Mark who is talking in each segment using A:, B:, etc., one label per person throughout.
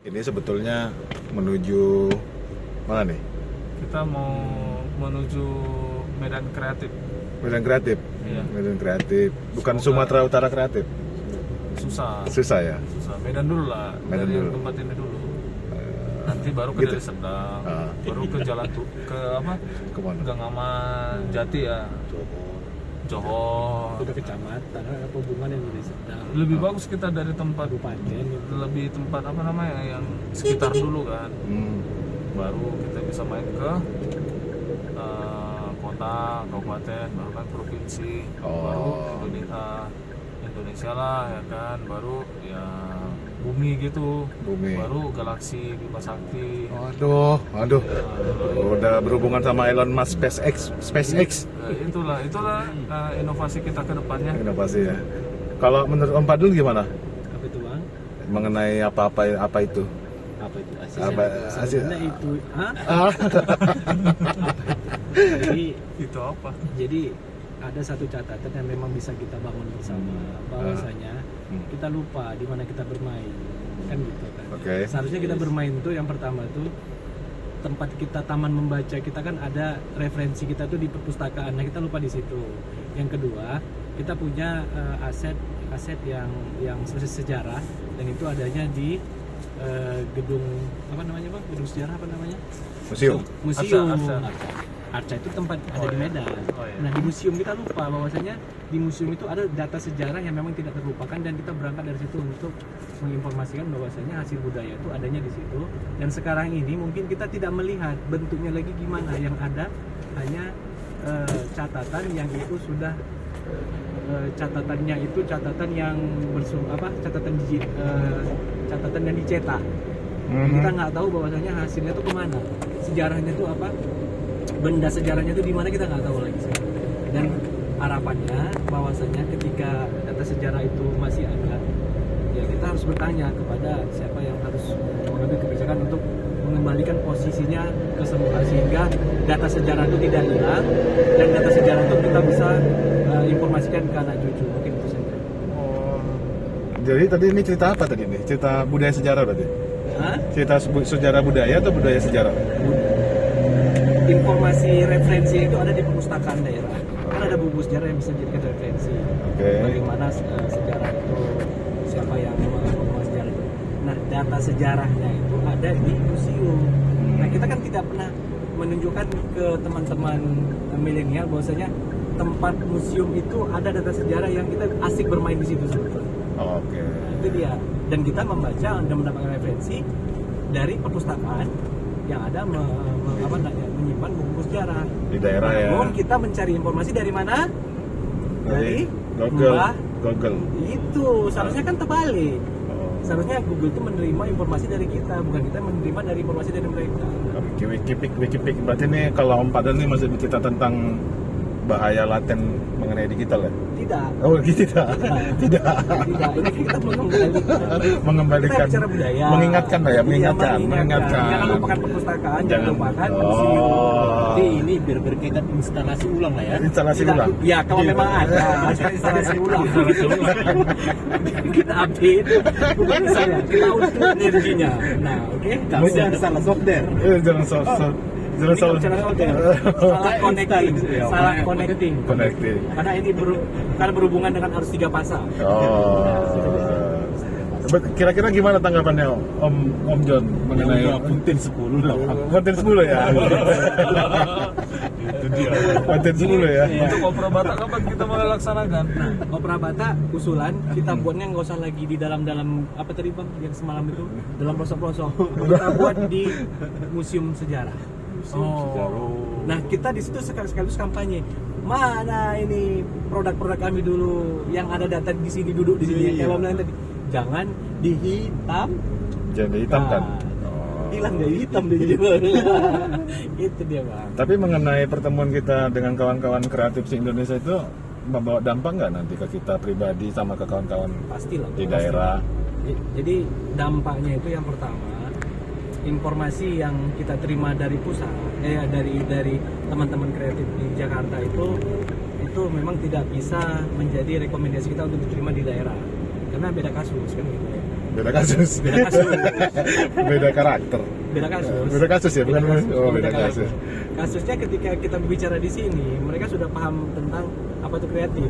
A: Ini sebetulnya menuju mana nih?
B: Kita mau menuju Medan Kreatif.
A: Medan Kreatif.
B: Iya.
A: Medan Kreatif. Bukan
B: Semoga-
A: Sumatera Utara Kreatif.
B: Susah.
A: Susah ya.
B: Susah. Medan dulu lah.
A: Medan
B: dari
A: dulu.
B: yang tempat ini dulu. Nanti baru ke
A: gitu.
B: Deli Serdang,
A: Ah.
B: baru ke jalan ke apa?
A: Kemana?
B: Gangaman Jati ya. Johor.
C: Udah kecamatan, apa hubungan yang Deli Serdang,
B: Lebih bagus kita dari tempat
C: kabupaten gitu.
B: lebih tempat apa namanya yang sekitar dulu kan. Baru kita bisa main ke kota, kabupaten, baru kan provinsi, baru
A: Oh.
B: Indonesia lah ya kan, baru ya bumi gitu,
A: Bumi.
B: baru galaksi Bima Sakti.
A: Aduh. Udah berhubungan sama Elon Musk, SpaceX.
B: Itulah inovasi kita ke depannya.
A: Inovasi ya. Kalau menurut Om Padul gimana?
C: Apa itu bang?
A: Mengenai apa itu?
C: Apa itu
A: Hasilnya
C: itu? Hah?
B: Itu apa?
C: Jadi ada satu catatan yang memang bisa kita bangun bersama, bahwasanya kita lupa di mana kita bermain, kan gitu kan.
A: Oke.
C: Seharusnya kita bermain tuh yang pertama tuh tempat kita taman membaca kita kan ada referensi kita tuh di perpustakaan. Nah kita lupa di situ. Yang kedua kita punya aset yang sejarah dan itu adanya di gedung apa namanya bang? Gedung sejarah apa namanya?
A: Museum.
C: Museum.
B: Arca.
C: Arca itu tempat ada di
B: iya.
C: Medan.
B: Oh, iya.
C: Nah di museum kita lupa bahwasanya di museum itu ada data sejarah yang memang tidak terlupakan dan kita berangkat dari situ untuk menginformasikan bahwasanya hasil budaya itu adanya di situ. Dan sekarang ini mungkin kita tidak melihat bentuknya lagi gimana, yang ada hanya catatan yang itu sudah catatannya itu catatan yang catatan yang dicetak. Kita nggak tahu bahwasanya hasilnya itu kemana, sejarahnya itu apa, benda sejarahnya itu di mana kita nggak tahu lagi. Dan harapannya bahwasanya ketika data sejarah itu masih ada, ya kita harus bertanya kepada siapa yang harus mengambil kebijakan untuk mengembalikan posisinya ke semula sehingga data sejarah itu tidak hilang dan data sejarah itu kita bisa informasikan ke anak cucu, mungkin itu saja.
B: Oh,
A: Jadi tadi ini cerita apa tadi nih? Cerita budaya sejarah berarti?
C: Hah?
A: Cerita sejarah budaya atau budaya sejarah?
C: Informasi referensi itu ada di perpustakaan daerah. Kan ada buku sejarah yang bisa dijadikan referensi.
A: Oke.
C: Bagaimana sejarah itu, siapa yang membawa sejarah itu. Nah, data sejarahnya itu ada di museum. Nah, kita kan tidak pernah menunjukkan ke teman-teman milenial bahwasanya tempat museum itu ada data sejarah yang kita asik bermain di situ sebetulnya.
A: Oke.
C: Nah, itu dia. Dan kita membaca dan mendapatkan referensi dari perpustakaan yang ada menyimpan buku sejarah
A: Di daerah ya.
C: Namun kita mencari informasi dari mana? Dari
A: Google.
C: Mbah.
A: Google.
C: Itu seharusnya kan terbalik.
A: Oh.
C: Seharusnya Google itu menerima informasi dari kita, bukan kita menerima dari informasi dari mereka.
A: Wikipik. Berarti nih kalau Om Padul nih masih bercerita tentang bahaya laten mengenai digital ya?
C: Tidak.
A: Oh tidak. Tidak.
C: Tidak. Ini kita
A: Mengembalikan.
C: Kita bicara budaya.
A: Mengingatkan lah ya,
C: Iya,
A: mengingatkan.
C: Jangan lupakan perpustakaan, jangan lupakan
A: Oh.
C: museum.
D: Jadi ini biar berkaitan instalasi ulang lah ya.
A: Instalasi
C: Tidak,
A: ulang.
C: ya kalau memang ada instalasi ulang. Kita update, bukan saya. Kita audit energinya. Nah, oke.
D: Tapi jangan salah software.
A: Jangan salah.
C: Ini nggak bicara software. Salah connecting, salah connecting.
A: Connecting.
C: Karena ini karena berhubungan dengan arus 3 pasang.
A: Oh. Kira-kira gimana tanggapannya Om John mengenai
D: Punten 10 lah.
A: konten 10 ya?
D: Itu dia.
A: Konten 10 ya?
B: untuk opera Batak kapan kita mulai laksanakan?
C: Nah, Opera Bata usulan kita buatnya nggak usah lagi di dalam apa tadi bang yang semalam itu dalam pelosok-pelosok. Kita buat di museum sejarah. Nah kita di situ sekaligus kampanye. Mana ini produk-produk kami dulu yang ada data di sini, duduk di sini. Kalau bilang tadi jangan dihitam.
A: Jangan dihitamkan.
C: Hilang dari hitam dia jadi. Itu dia bang.
A: Tapi mengenai pertemuan kita dengan kawan-kawan kreatif di Indonesia itu membawa dampak nggak nanti ke kita pribadi sama ke kawan-kawan
C: Pastilah.
A: di daerah?
C: Jadi dampaknya itu yang pertama, informasi yang kita terima dari pusat, dari teman-teman kreatif di Jakarta itu memang tidak bisa menjadi rekomendasi kita untuk diterima di daerah, karena beda kasus kan gitu.
A: Beda kasus. Beda karakter.
C: Beda kasus.
A: Beda kasus ya, bukan? Oh, beda
C: karakter.
A: kasus.
C: Kasusnya ketika kita berbicara di sini, mereka sudah paham tentang apa itu kreatif.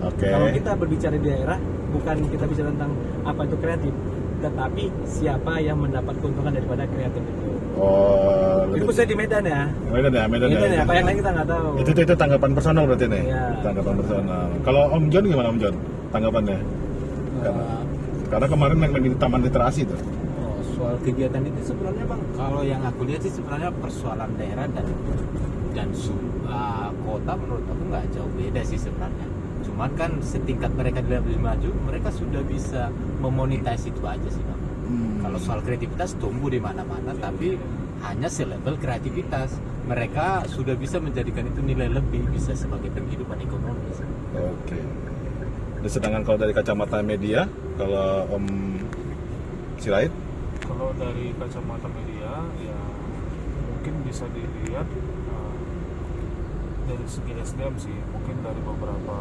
A: Oke.
C: Kalau kita berbicara di daerah, bukan kita bicara tentang apa itu kreatif, tetapi siapa yang mendapat keuntungan daripada kreatif itu.
A: Oh,
C: Itu khususnya di Medan ya.
A: Medan ya, Medan ya.
C: Apa yang lain kita nggak tahu.
A: Itu tanggapan personal berarti nih.
C: Iya.
A: Tanggapan personal. Kalau Om John gimana Om John? Tanggapannya? Karena kemarin main di Taman Literasi tuh.
D: Oh, soal kegiatan itu sebenarnya bang, kalau yang aku lihat sih sebenarnya persoalan daerah dan kota menurut aku nggak jauh beda sih sebenarnya. Cuman kan setingkat mereka lebih maju, mereka sudah bisa memonetize itu aja sih bang. Kalau soal kreativitas tumbuh di mana-mana, tapi hanya selevel kreativitas. Mereka sudah bisa menjadikan itu nilai lebih, bisa sebagai penghidupan ekonomi.
A: Oke. Dan sedangkan kalau dari kacamata media, kalau Om Sirait,
B: Kalau dari kacamata media ya mungkin bisa dilihat dari segi SDM sih, mungkin dari beberapa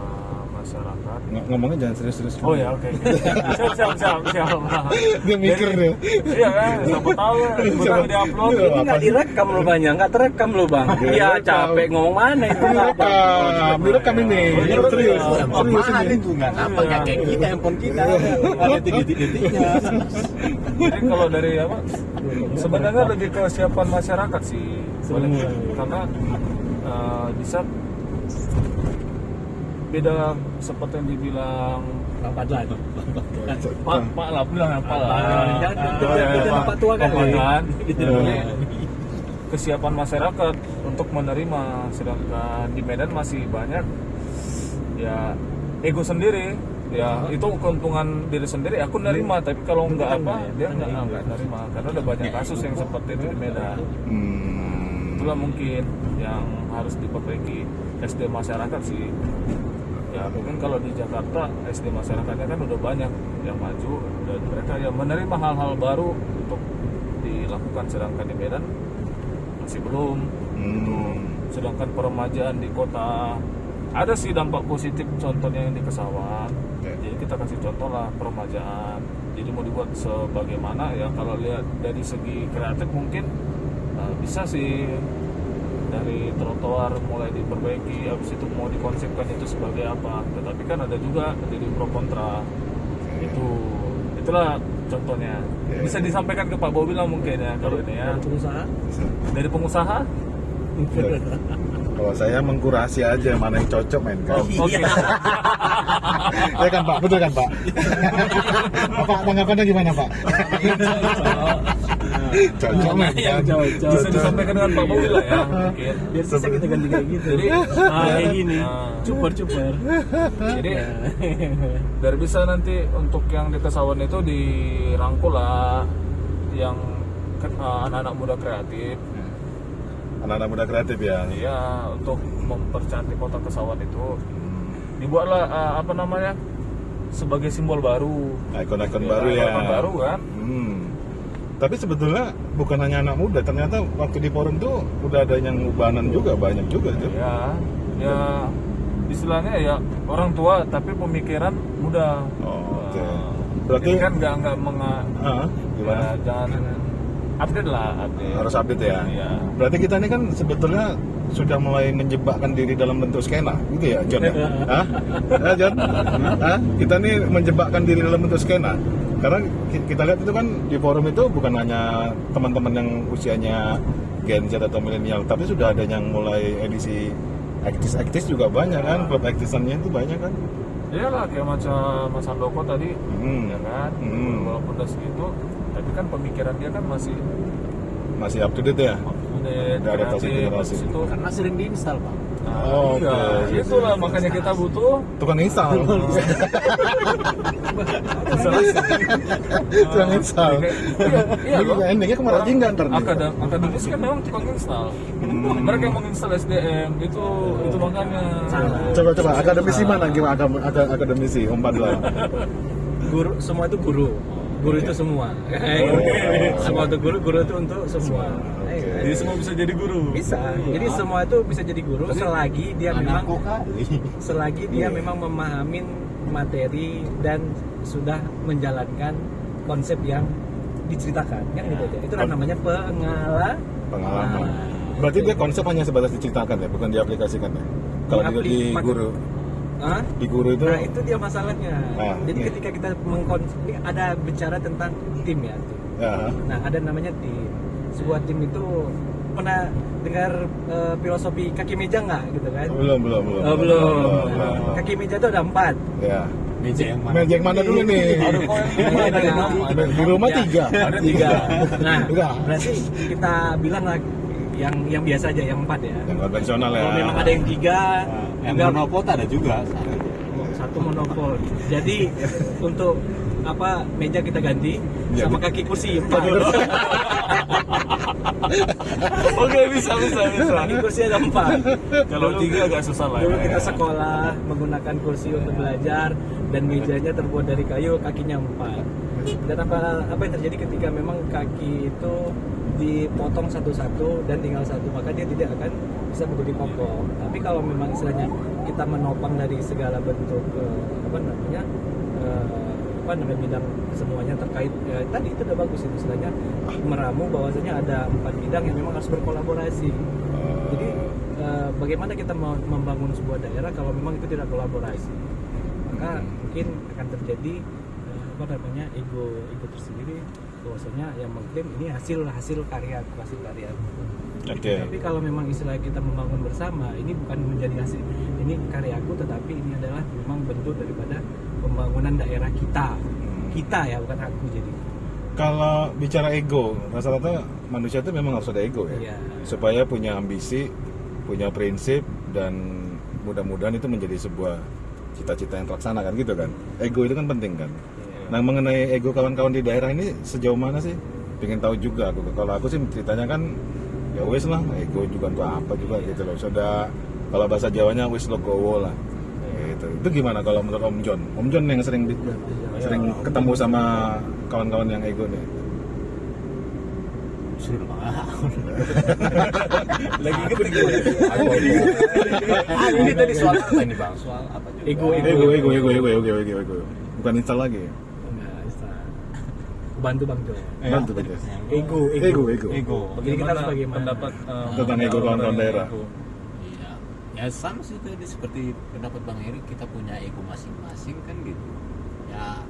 B: masyarakat.
A: ngomongnya jangan serius-serius.
B: Oh ya, oke. Siap.
A: Dia mikir
B: Jadi,
A: dia.
B: Iya kan, siapa tahu ya,
A: Siapa-
B: di upload.
A: Iya.
C: Ini nggak direkam loh banyak, nggak terekam loh bang. Iya
A: Direkam.
C: capek ngomong mana itu nggak bang.
A: Direkam ini.
B: Oh,
A: Serius. Serius
D: Apaan
A: ini.
D: itu nggak apa nggak kayak kita handphone kita ada detik-detiknya.
B: Jadi kalau dari apa? Sebenarnya lebih ke kesiapan masyarakat sih.
C: Semua.
B: Karena bisa beda seperti yang dibilang
C: Pak lagi.
B: Pak lah bilang apa lah.
C: Jangan Pak tua kan.
B: Jadi kesiapan masyarakat untuk menerima, sedangkan di Medan masih banyak ya ego sendiri. Ya itu keuntungan diri sendiri. Aku nerima, tapi kalau nggak apa dia nggak nerima. Karena ada banyak kasus yang seperti itu di Medan. Itulah mungkin yang harus diperbaiki SD masyarakat sih. Ya mungkin kalau di Jakarta SD masyarakatnya kan udah banyak yang maju dan mereka yang menerima hal-hal baru untuk dilakukan, sedangkan di Medan masih belum. Sedangkan peremajaan di kota ada sih dampak positif, contohnya yang di Kesawan. Jadi kita kasih contoh lah peremajaan. Jadi mau dibuat sebagaimana ya, kalau lihat dari segi kreatif mungkin bisa sih dari trotoar mulai diperbaiki, habis itu mau dikonsepkan itu sebagai apa. Tetapi kan ada juga jadi pro kontra. Itulah contohnya. Bisa disampaikan ke Pak Bobi lah mungkin ya kalau ini ya.
C: Pengusaha.
B: Dari pengusaha.
A: Kalau saya mengkurasi aja mana yang cocok main kan.
B: Oke.
A: Ya kan Pak, betul kan Pak? Pak tanggapannya gimana Pak? Cocok main kan.
B: Bisa disampaikan dengan Pak Bobi lah ya. Mungkin.
C: Biar bisa kita ganti kayak gitu.
B: Jadi
C: kayak gini.
B: Cupar. Jadi dari bisa nanti untuk yang di Kesawan itu dirangkul lah yang anak-anak muda kreatif.
A: Anak-anak muda kreatif ya.
B: Iya, untuk mempercantik kota Kesawan itu dibuatlah apa namanya, sebagai simbol baru,
A: Ikon-ikon baru ya.
B: ikon baru kan.
A: Tapi sebetulnya bukan hanya anak muda, ternyata waktu di forum tuh udah ada yang ubanan juga, banyak juga tuh.
B: Ya istilahnya ya orang tua tapi pemikiran muda.
A: Oke. Berarti
B: Jadi kan nggak
A: gimana?
B: ya, jangan update lah, update.
A: Harus update ya.
B: Iya.
A: Berarti kita ini kan sebetulnya sudah mulai menjebakkan diri dalam bentuk skena, gitu ya, John ya? Hah? Ya, John? Hah? Kita nih menjebakkan diri dalam bentuk skena. Karena kita lihat itu kan di forum itu bukan hanya teman-teman yang usianya Gen Z atau milenial, tapi sudah ada yang mulai edisi aktis juga banyak kan, klub aktisannya itu banyak kan.
B: Iya lah, kayak macam Mas Handoko tadi, ya kan, walaupun udah segitu, tapi kan pemikiran dia kan masih
A: up to date ya.
B: udah
A: adaptasi generasi.
B: itu.
D: Karena sering diinstal bang.
A: Oh,
B: Iya,
A: oke.
B: itulah makanya kita butuh
A: Tukang install. Tukang install.
B: Iya loh.
A: Endingnya kemana
B: Orang
A: jingga ntar nih.
B: akademis kan memang tukang install. Mereka yang menginstal SDM itu makanya.
A: Coba akademisi mana gimana akademisi Om Padla?
C: Guru, semua itu guru. Guru itu semua. Semua itu guru itu untuk semua.
B: Jadi semua bisa jadi guru.
C: Bisa. Jadi semua itu bisa jadi guru selagi dia memang memang memahami materi dan sudah menjalankan konsep yang diceritakan kan gitu aja. Itu namanya
A: pengalaman.
C: Nah,
A: Berarti dia konsep hanya sebatas diceritakan ya, bukan diaplikasikan ya. Kalau di guru,
C: Hah?
A: di guru itu,
C: Nah itu dia masalahnya.
A: Nah,
C: Jadi
A: ini.
C: ketika kita ini ada bicara tentang tim ya. Tim.
A: ya,
C: Nah ada namanya tim. Sebuah tim itu pernah dengar filosofi kaki meja nggak gitu kan?
A: belum.
C: Oh, belum. Kaki meja itu ada 4.
A: Ya.
D: Meja yang mana?
A: Meja yang mana dulu nih?
B: Aduh, kok yang
C: Iya,
B: ada
C: iya.
B: nama?
A: Di rumah 3.
B: Ada 3.
C: Nah
A: Enggak.
C: berarti kita bilang lah yang biasa aja yang 4 ya.
A: Yang konvensional ya.
C: Kalau memang ada yang 3,
D: Yang
C: juga
D: monopod ada juga.
C: satu monopol. Jadi untuk meja kita ganti
A: Ya,
C: sama kaki kursi 4.
B: Oke, bisa.
C: Kaki kursi ada 4.
B: Kalau 3 agak susah lah.
C: Dulu
B: ya.
C: kita sekolah menggunakan kursi untuk belajar dan mejanya terbuat dari kayu, kakinya 4. Dan apa yang terjadi ketika memang kaki itu dipotong satu-satu dan tinggal satu, maka dia tidak akan bisa berdiri kokoh. Tapi kalau memang istilahnya kita menopang dari segala bentuk bidang semuanya terkait tadi itu udah bagus itu istilahnya meramu bahwasanya ada 4 bidang yang memang harus berkolaborasi. Jadi bagaimana kita membangun sebuah daerah kalau memang itu tidak kolaborasi, maka mungkin akan terjadi ego tersendiri bahwasanya yang mengklaim ini hasil karya.
A: Oke.
C: Tapi kalau memang istilah kita membangun bersama, ini bukan menjadi hasil ini karyaku, tetapi ini adalah memang bentuk daripada pembangunan daerah kita ya, bukan aku. Jadi
A: Kalau bicara ego, rata-rata manusia itu memang harus ada ego ya.
C: Iya.
A: Supaya punya ambisi, punya prinsip, dan mudah-mudahan itu menjadi sebuah cita-cita yang terlaksana kan gitu kan. Ego itu kan penting kan. Nah, mengenai ego kawan-kawan di daerah ini sejauh mana sih? Pengen tahu juga aku. Kalau aku sih ceritanya kan ya wes lah, ego juga untuk apa juga gitu loh. Sudah kalau bahasa Jawanya wes logowo lah. Gitu. Itu gimana kalau menurut Om John? Om John yang sering ketemu sama kawan-kawan yang ego nih.
D: Suruh banget.
B: Lagi ketik.
D: Ini tadi soal apa ini bang? Soal apa juga?
A: Ego. Bukan install lagi.
C: enggak bisa bantu Bang Jo.
A: Bantu aja.
C: Ego. Jadi kita harus bagaimana?
B: Pendapat
A: Tentang ego kawan-kawan daerah.
D: Iya. Ya sama sih tadi seperti pendapat Bang Eri, kita punya ego masing-masing kan gitu. Ya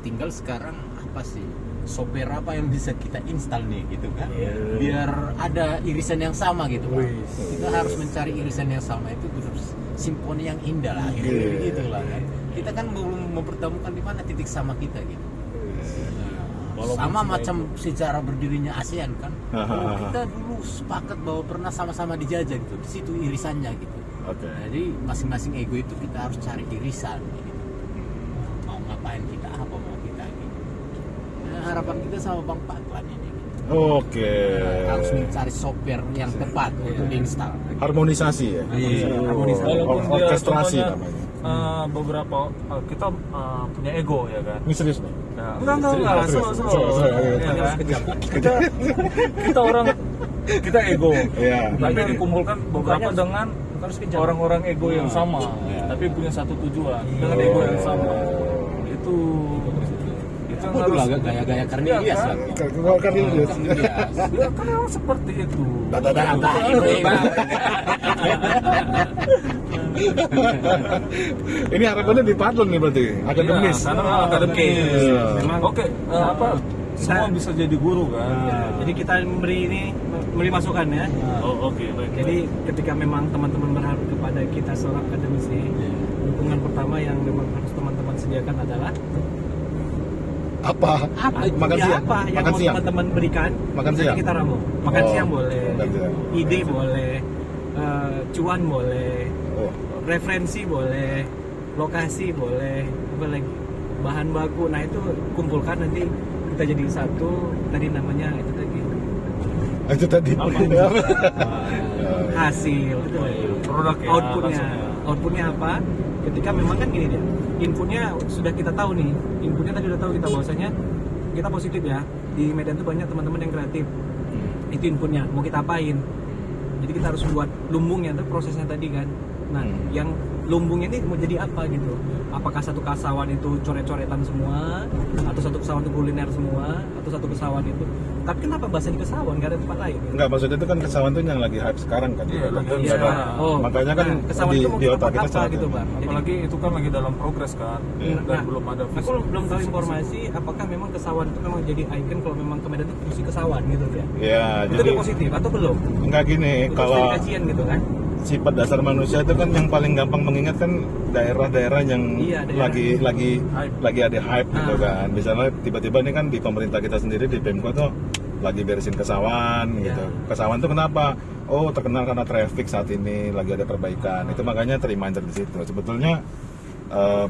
D: tinggal sekarang apa sih? Software apa yang bisa kita install nih gitu kan? Biar ada irisan yang sama gitu Bang. Kita harus mencari irisan yang sama itu terus simfoni yang indah lah gitu lah kan. Kita kan belum mempertemukan di mana titik sama kita gitu. Sama macam sejarah berdirinya ASEAN kan. Kita dulu sepakat bahwa pernah sama-sama dijajah gitu. Di situ irisannya gitu.
A: Oke.
D: Jadi masing-masing ego itu kita harus cari irisan gitu. Mau ngapain kita, apa mau kita gitu. Nah, harapan kita sama Bang Paklan ini gitu.
A: Oke.
D: Harus mencari software yang tepat untuk install.
A: Harmonisasi ya.
C: Harmonisasi.
B: Walaupun dia
A: Orkestrasi
B: contohnya,
A: namanya.
B: beberapa kita punya ego ya kan.
A: Ini serius nih.
B: Ya, enggak,
A: Serius.
B: Ya kan? kita ego.
A: Iya.
B: Tapi dikumpulkan beberapa dengan
C: harus kejar.
B: orang-orang ego yang sama, tapi punya satu tujuan dengan ego yang sama. Itu yang
D: Aku dulu agak gaya-gaya Cornelius
B: kan?
D: lah.
A: Kalau kan ini
B: Ya kan memang seperti itu.
A: Ini harapannya di Padlon nih berarti. Akademis.
B: Iya, karena akademis.
A: Iya.
B: Memang oke, semua bisa jadi guru kan.
C: Jadi kita memberi masukan ya.
B: Oh, oke, baik.
C: Jadi ketika memang teman-teman berharap kepada kita seorang akademisi, dukungan pertama yang memang harus teman-teman sediakan adalah
A: Apa? Makan
C: ya
A: siang.
C: apa yang
A: Makan
C: mau
A: siang.
C: teman-teman berikan.
A: Makan
C: nanti
A: siang.
C: kita ramu. Makan
A: Oh,
C: siang boleh,
A: makan siang.
C: ide boleh, cuan boleh,
A: Oh.
C: referensi boleh, lokasi boleh, apa lagi, bahan baku. Nah itu kumpulkan nanti kita jadi satu. Tadi namanya itu tadi
A: Itu tadi.
C: hasil itu
B: Produk ya,
C: outputnya
B: maksudnya.
C: outputnya apa ketika memang kan gini dia inputnya sudah kita tahu nih, inputnya tadi udah tahu kita bahwasanya kita positif ya, di Medan tuh banyak teman-teman yang kreatif. Itu inputnya mau kita apain, jadi kita harus buat lumbungnya tuh prosesnya tadi kan. Nah, yang lumbungnya ini mau jadi apa gitu? Apakah satu kasawan itu coret-coretan semua, atau satu kasawan itu kuliner semua, atau satu kasawan itu? Tapi kenapa bahasanya kasawan? Gak ada tempat lain.
A: Enggak, maksudnya itu kan kesawan tuh yang lagi hype sekarang kan.
B: Iya, lagi
A: Lagi
B: hype.
A: ada-
C: Oh,
A: makanya kan
C: nah, kesawan itu mau
A: di otak
C: tempat
A: kita
C: apa
A: sangat
C: gitu, Bang? Jadi,
B: Apalagi itu kan lagi dalam progres kan,
A: Iya.
B: dan belum ada.
C: aku belum tahu informasi apakah memang kesawan itu memang jadi ikon kalau memang ke Medan itu fungsi kesawan gitu ya.
A: Ya,
C: Itu
A: jadi
C: udah positif atau belum?
A: enggak gini,
C: Itu
A: kalau
C: dari kajian gitu kan.
A: sifat dasar manusia itu kan yang paling gampang mengingat kan daerah-daerah yang
C: Iya, daerah.
A: lagi ada hype gitu
C: Ah.
A: kan. Misalnya tiba-tiba ini kan di pemerintah kita sendiri di Pemko tuh lagi beresin kesawan
C: Iya.
A: gitu. Kesawan tuh kenapa? Oh, terkenal karena traffic saat ini lagi ada perbaikan. Itu makanya reminder di situ. Sebetulnya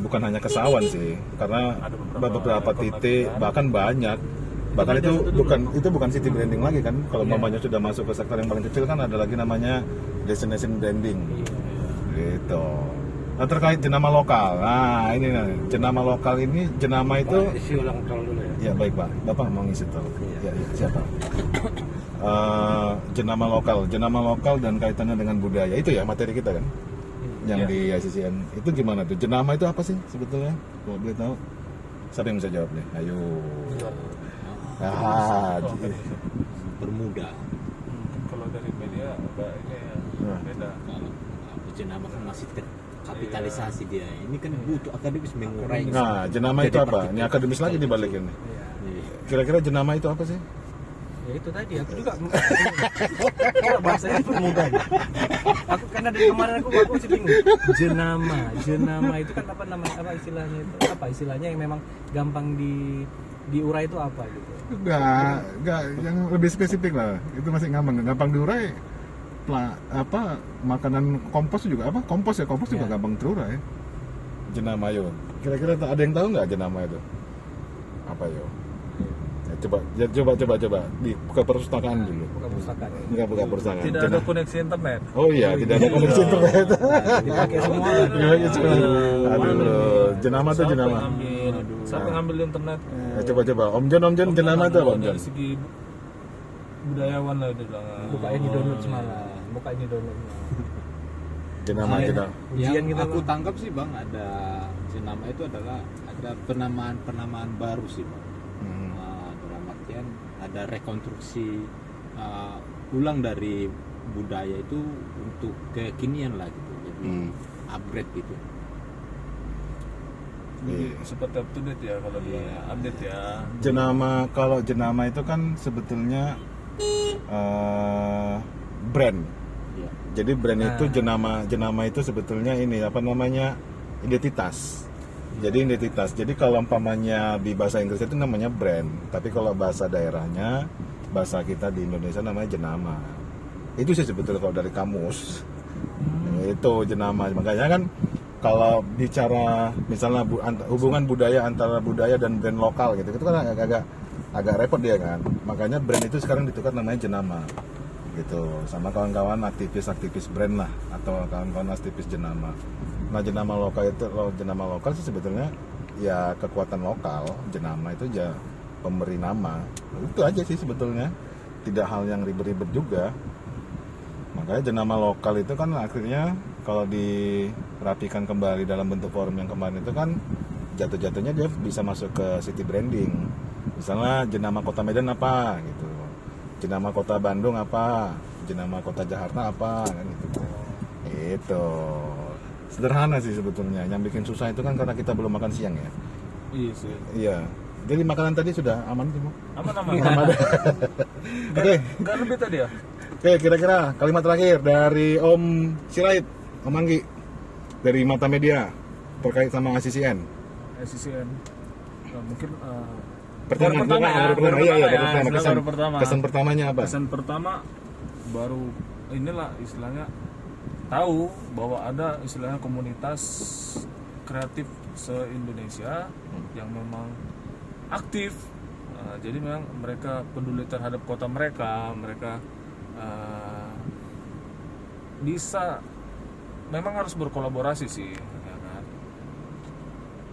A: bukan hanya kesawan sih, karena
B: Ada
A: beberapa
B: beberapa
A: titik
B: ikon
A: bahkan banyak. Bahkan
C: Itu
A: itu bukan city branding lagi kan. Kalau
C: Iya.
A: mamanya sudah masuk ke sektor yang paling kecil kan ada lagi namanya destination branding. Gitu. Nah, terkait jenama lokal. Nah, ini nih, jenama lokal ini jenama itu
D: Isi ulang tol dulu ya.
A: ya baik, Pak. Bapak mau ngisi tol. Ya, siapa? Jenama lokal dan kaitannya dengan budaya. Itu ya materi kita kan. Yang
B: Iya.
A: di ICCN. Itu gimana tuh? Jenama itu apa sih sebetulnya? Kalau boleh tahu. Siapa yang bisa jawab nih? Ayo. Ah,
D: Bermuda.
B: Kalau dari media agak ini ya,
A: Nah.
B: beda.
D: Kalau jenama kan masih terkapitalisasi dia. Ini kan butuh akademis mengurai.
A: nah, jenama itu apa? Ini akademis lagi dibalikin nih.
D: Iya.
A: Kira-kira jenama itu apa sih?
C: Ya itu tadi aku juga kalau bahasanya permudah. Aku karena dari kemarin aku masih bingung. Jenama itu kan apa namanya, apa istilahnya itu? Apa istilahnya yang memang gampang diurai itu apa gitu.
A: Enggak, yang lebih spesifik lah. Itu masih gampang diurai. Makanan kompos juga apa? Kompos juga
C: Ya.
A: gampang terurai. Jenama yo. Kira-kira ada yang tahu nggak jenama itu? Apa yo? Ya, coba buka perpustakaan dulu.
C: Bukan pustaka.
A: Buka perpustakaan.
B: Tidak ada koneksi internet.
A: Oh iya, tidak ada koneksi internet.
C: Dipakai semua.
A: Dipakai semua. Aduh, jenama tuh jenama.
B: Siapa ngambil internet?
A: Coba. Om Jon, jenama itu apa Om Jon?
B: Dari segi budayawan lah dia bilang.
C: Buka ini download semalam. Buka ini download.
A: Jenama.
C: Ujian
D: Yang
C: gitu,
D: aku
C: Bang.
D: tangkap sih Bang, ada jenama itu adalah ada penamaan baru sih Bang. Dalam artian ada rekonstruksi ulang dari budaya itu untuk kekinian lah gitu. Jadi upgrade gitu.
B: Seperti up to date ya kalau dia update ya.
A: Kalau jenama itu kan sebetulnya brand.
D: Iya.
A: Jadi brand itu jenama itu sebetulnya ini apa namanya identitas. Jadi identitas. Jadi kalau umpamanya di bahasa Inggris itu namanya brand, tapi kalau bahasa daerahnya, bahasa kita di Indonesia namanya jenama. Itu sih sebetulnya kalau dari kamus. Itu jenama. Makanya kan kalau bicara misalnya hubungan budaya antara budaya dan brand lokal gitu, itu kan agak repot dia kan. Makanya brand itu sekarang ditukar namanya jenama. Gitu. Sama kawan-kawan aktivis brand lah atau kawan-kawan aktivis jenama. Nah, jenama lokal sih sebetulnya ya kekuatan lokal. Jenama itu ya pemberi nama. Itu aja sih sebetulnya. Tidak hal yang ribet-ribet juga. Makanya jenama lokal itu kan akhirnya kalau dirapikan kembali dalam bentuk forum yang kemarin itu kan jatuh-jatuhnya dia bisa masuk ke city branding. Misalnya jenama kota Medan apa gitu. Jenama kota Bandung apa, jenama kota Jakarta apa kan gitu. Itu sederhana sih sebetulnya. Yang bikin susah itu kan karena kita belum makan siang ya.
B: Iya sih.
A: Iya. Jadi makanan tadi sudah aman tuh, Bu?
B: Aman.
A: Oke.
B: Enggak lebih tadi ya?
A: Oke, kira-kira kalimat terakhir dari Om Sirait, Om Anggi dari Mata Media terkait sama ACCN.
B: SCCN. Nah, mungkin
A: Pertama,
B: baru pertama.
A: Kesan pertamanya apa?
B: Kesan pertama baru inilah istilahnya tahu bahwa ada istilahnya komunitas kreatif se-Indonesia yang memang aktif. Jadi memang mereka peduli terhadap kota mereka bisa memang harus berkolaborasi sih ya kan.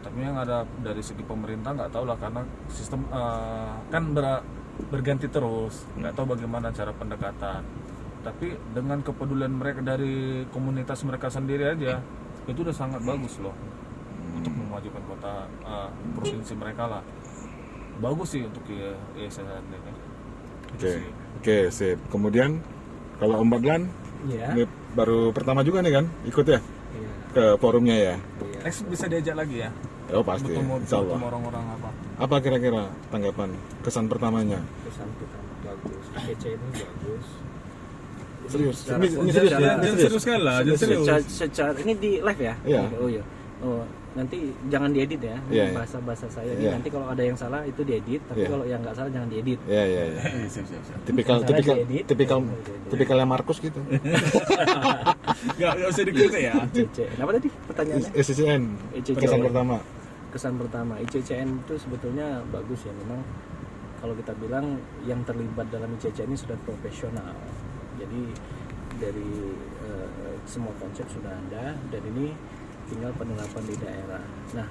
B: Tapi yang ada dari segi pemerintah nggak tahu lah karena sistem kan berganti terus, nggak tahu bagaimana cara pendekatan. tapi dengan kepedulian mereka dari komunitas mereka sendiri aja itu udah sangat bagus loh untuk memajukan kota provinsi mereka lah. Bagus sih untuk ISSN ini.
A: Oke, sip. Kemudian kalau Om Badlan
C: Iya.
A: ini baru pertama juga nih kan ikut ya
C: Iya.
A: ke forumnya ya.
B: Next bisa diajak lagi ya.
A: Oh pasti, insya Allah.
B: Bertemu orang-orang apa?
A: Apa kira-kira tanggapan kesan pertamanya?
C: Kesan pertama bagus, ICC ini bagus.
A: Serius?
C: Secara-
A: Ini serius ya?
C: secara-
A: Ini
B: serius sekali lah, jangan serius.
C: Secara ini di live ya?
A: Iya.
C: Oh iya. Oh, nanti jangan diedit ya.
A: Iya, iya.
C: Bahasa-bahasa saya ini
A: Iya.
C: nanti kalau ada yang salah itu diedit, tapi
A: Iya.
C: kalau yang nggak salah jangan diedit.
A: Ya.
B: Siap.
A: Tipikal
C: Salah
A: tipikal
C: diedit.
A: tipikal
C: Diedit.
A: tipikalnya Markus gitu.
B: Gak usah dikritik ya.
C: ICC. Kenapa tadi pertanyaannya?
A: SCCN
C: ICCN.
A: kesan pertama.
C: Kesan pertama, ICCN itu sebetulnya bagus ya, memang kalau kita bilang yang terlibat dalam ICCN ini sudah profesional. Jadi dari semua konsep sudah ada dan ini tinggal penerapan di daerah. Nah,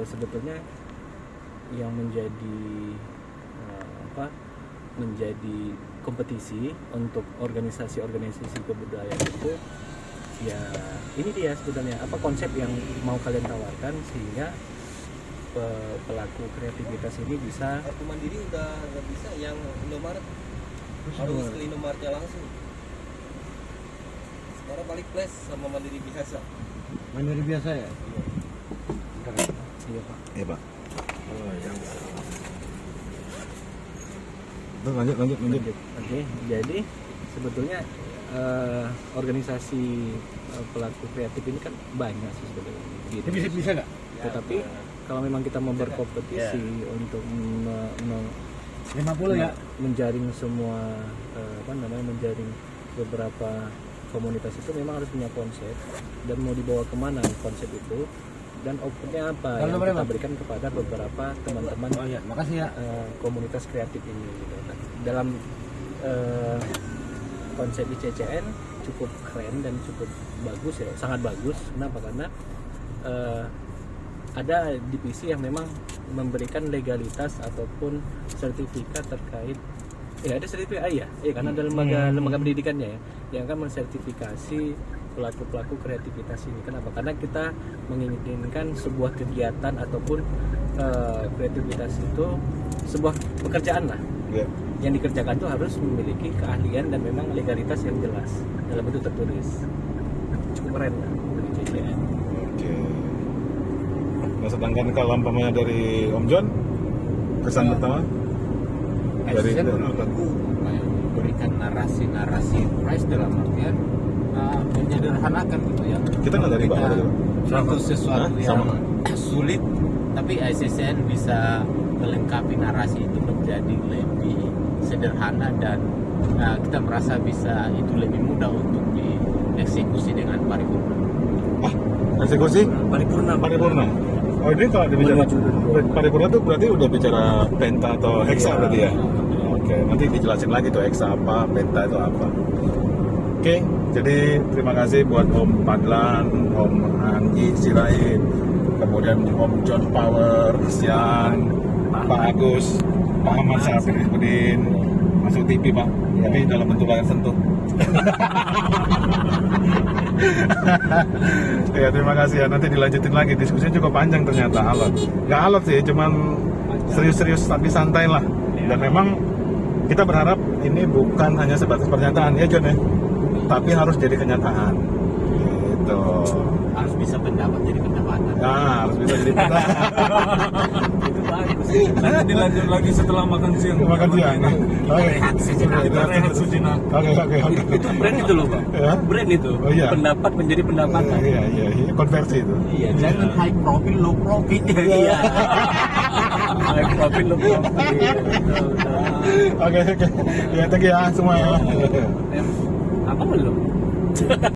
C: sebetulnya yang menjadi menjadi kompetisi untuk organisasi-organisasi kebudayaan itu ya ini dia sebetulnya apa konsep yang mau kalian tawarkan sehingga pelaku kreativitas ini bisa.
E: Kartu Mandiri udah nggak bisa, yang Indomaret harus ke Indomaretnya langsung. Sekarang balik Plus sama Mandiri biasa.
C: Mandiri biasa ya? Iya Pak.
A: Iya Pak. Terus lanjut.
C: Oke, jadi sebetulnya organisasi pelaku kreatif ini kan banyak sih sebetulnya. Gitu.
E: Bisa nggak?
C: Tetapi kalau memang kita mau berkompetisi untuk
E: 50 ya.
C: menjaring semua menjaring beberapa komunitas itu memang harus punya konsep dan mau dibawa kemana konsep itu dan outputnya apa yang kita berikan kepada beberapa teman-teman
E: Makasih ya.
C: komunitas kreatif ini gitu. Nah, dalam konsep ICCN cukup keren dan cukup bagus ya, sangat bagus. Kenapa? Karena ada divisi yang memang memberikan legalitas ataupun sertifikat terkait ada sertifikat karena ada lembaga pendidikannya ya yang akan mensertifikasi pelaku kreativitas ini. Kenapa? Karena kita menginginkan sebuah kegiatan ataupun kreativitas itu sebuah pekerjaan lah.
A: Ya.
C: Yang dikerjakan itu harus memiliki keahlian dan memang legalitas yang jelas dalam bentuk tertulis. Cukup keren lah dari CCN.
A: Oke. Nah, sedangkan kalau umpamanya dari Om John kesan pertama dari
D: Saya menurut aku memberikan narasi price dalam artian menyederhanakan gitu ya.
A: Kita nggak dari bawah gitu.
D: Suatu sesuatu
A: Hah?
D: yang
A: Sama.
D: sulit, tapi ICCN bisa melengkapi narasi itu menjadi lebih sederhana dan kita merasa bisa itu lebih mudah untuk dieksekusi dengan paripurna.
A: Eksekusi
C: Paripurna.
A: Oh ini kalau dibicara paripurna itu berarti udah bicara penta atau heksa berarti ya? Oke, nanti dijelasin lagi tuh heksa apa, penta itu apa. Oke, jadi terima kasih buat Om Padlan, Om Anggi Sirait, kemudian Om John Power, Sian, Pak Agus, Pak Ahmad Syafriudin, masuk TV Pak, tapi dalam bentuk layar sentuh. Ya terima kasih ya, nanti dilanjutin lagi, diskusinya cukup panjang ternyata, alot. Nggak alot sih, cuman serius-serius tapi santai lah. Dan memang kita berharap ini bukan hanya sebatas pernyataan ya John ya, tapi harus jadi kenyataan. Gitu.
D: Harus bisa pendapat jadi pendapatan.
A: Nah, harus bisa jadi kenyataan.
C: Itu bagus.
B: Nanti dilanjut lagi setelah makan siang.
A: Makan siang. Oke.
B: Kita rehat sejenak.
A: Oke.
C: Itu brand itu loh Pak.
A: Ya?
C: Brand itu.
A: Oh, iya.
C: Pendapat menjadi pendapatan.
A: Iya, konversi itu.
C: Iya,
D: Jangan high profit, low profit.
C: Iya. High profit low profit.
A: Oke. Ya, thank you ya semua ya.
C: Apa belum?